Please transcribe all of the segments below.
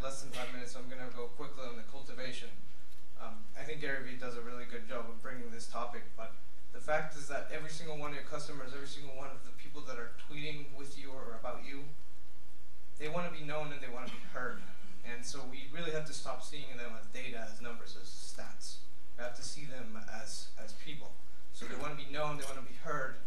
less than 5 minutes, so I'm going to go quickly on the cultivation. I think Gary Vee does a really good job of bringing this topic, but the fact is that every single one of your customers, every single one of the people that are tweeting with you or about you, they want to be known and they want to be heard. And so we really have to stop seeing them as data, as numbers, as stats. We have to see them as people. So they want to be known, they want to be heard,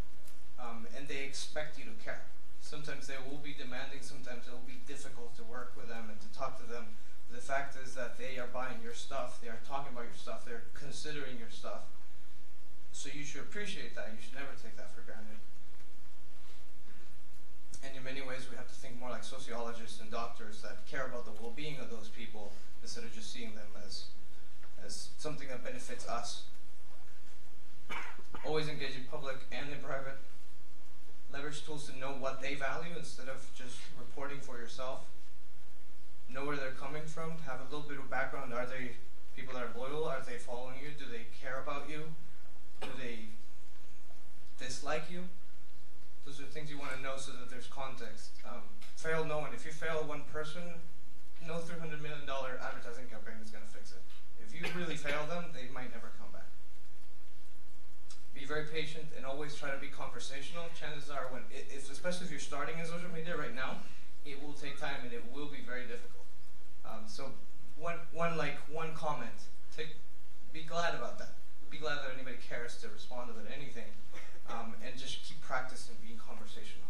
and they expect you to care. Sometimes they will be demanding, sometimes it will be difficult to work with them and to talk to them. The fact is that they are buying your stuff, they are talking about your stuff, they're considering your stuff. So you should appreciate that, you should never take that for granted. And in many ways we have to think more like sociologists and doctors that care about the well-being of those people instead of just seeing them as something that benefits us. Always engage in public and in private. Leverage tools to know what they value instead of just reporting for yourself. Know where they're coming from, have a little bit of background. Are they people that are loyal? Are they following you? Do they care about you? Do they dislike you? Those are things you want to know so that there's context. Fail no one. If you fail one person, no $300 million advertising campaign is going to fix it. If you really fail them, they might never come back. Be very patient and always try to be conversational. Chances are, especially if you're starting in social media right now, it will take time and it will be very difficult. So one comment, be glad about that. Be glad that anybody cares to respond to anything, and just keep practicing being conversational.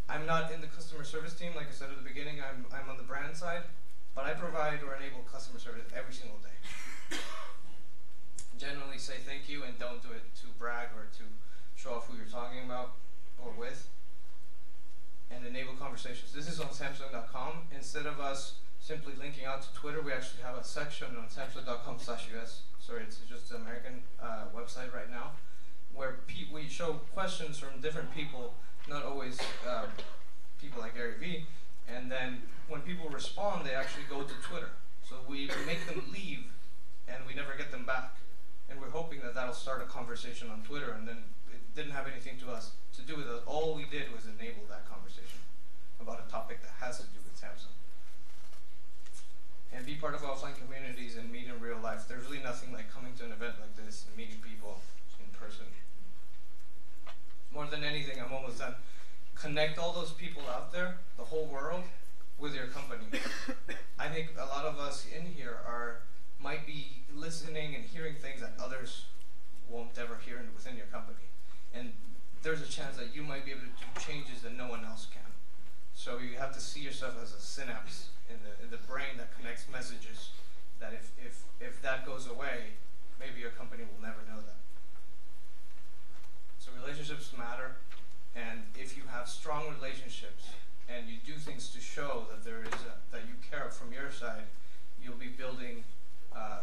I'm not in the customer service team, like I said at the beginning. I'm on the brand side, but I provide or enable customer service every single day. Generally say thank you and don't do it to brag or to show off who you're talking about or with. And enable conversations. This is on Samsung.com. Instead of us simply linking out to Twitter, we actually have a section on Samsung.com/US. Sorry, it's just an American website right now, where we show questions from different people, not always people like Gary Vee. And then when people respond, they actually go to Twitter. So we make them leave, and we never get them back. And we're hoping that that'll start a conversation on Twitter, and then it didn't have anything to do with us. All we did was enable that conversation about a topic that has to do with Samsung. And be part of offline communities and meet in real life. There's really nothing like coming to an event like this and meeting people in person. More than anything, I'm almost done. Connect all those people out there, the whole world, with your company. I think a lot of us in here might be listening and hearing things that others won't ever hear within your company. And there's a chance that you might be able to do changes that no one else can. So you have to see yourself as a synapse in the brain that connects messages, that if that goes away, maybe your company will never know that. So relationships matter, and if you have strong relationships and you do things to show that that you care from your side, you'll be building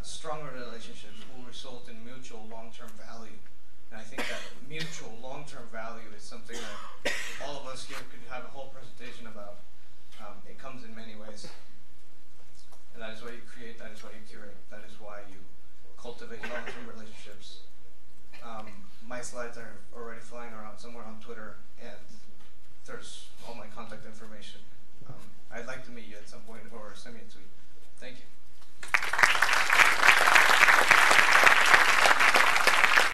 stronger relationships will result in mutual long-term value. And I think that mutual long-term value is something that all of us here could have a whole presentation about. It comes in many ways. And that is why you create, that is why you curate, that is why you cultivate long-term relationships. My slides are already flying around somewhere on Twitter, and there's all my contact information. I'd like to meet you at some point or send me a tweet. Thank you.